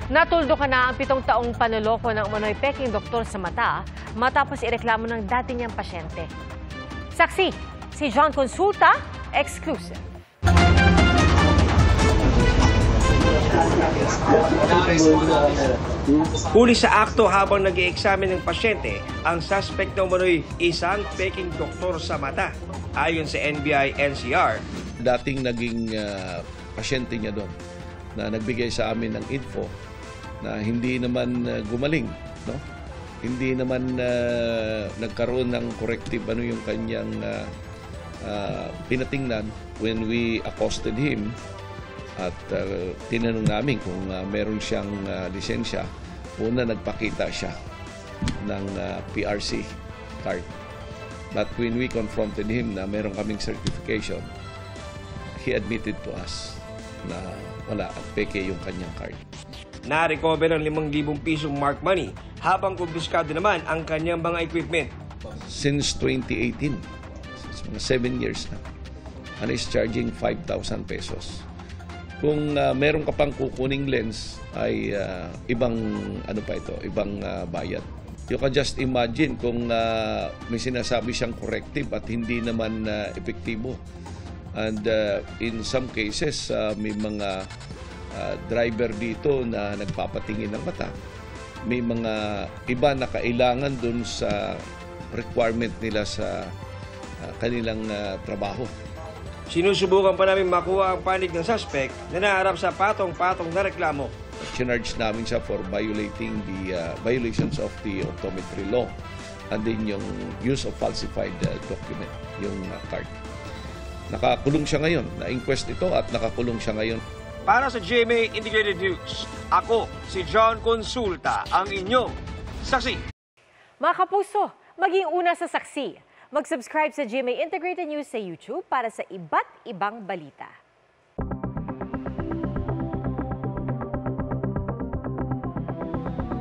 Natuldukan na ang 7 taong panloloko ng umano'y peking doktor sa mata matapos ireklamo ng dati niyang pasyente. Saksi, si John Consulta, exclusive. Huli sa akto habang nag-i-examine ng pasyente, ang suspect na umano'y isang peking doktor sa mata. Ayon sa NBI-NCR, dating naging pasyente niya doon na nagbigay sa amin ng info na hindi naman gumaling, no? Hindi naman nagkaroon ng corrective ano yung kanyang pinatingnan when we accosted him at tinanong namin kung meron siyang lisensya. Una nagpakita siya ng PRC card. But when we confronted him na meron kaming certification, he admitted to us na wala at peke yung kanyang card. Na-recover ang 5,000 pisong mark money habang kumpiskado naman ang kanyang mga equipment. Since 2018, mga 7 years na, and is charging 5,000 pesos. Kung meron ka pang kukuning lens ay ibang ibang bayad. You can just imagine kung may sinasabi siyang corrective at hindi naman epektibo. And in some cases, may mga driver dito na nagpapatingin ng mata. May mga iba na kailangan dun sa requirement nila sa kanilang trabaho. Sinusubukan pa namin makuha ang panig ng suspect na naharap sa patong-patong na reklamo. Charge namin siya for violating the violations of the optometry law and then yung use of falsified document, yung card. Nakakulong siya ngayon. Na-inquest ito at nakakulong siya ngayon. Para sa GMA Integrated News, ako si John Consulta, ang inyong saksi. Mga kapuso, maging una sa saksi. Mag-subscribe sa GMA Integrated News sa YouTube para sa iba't ibang balita.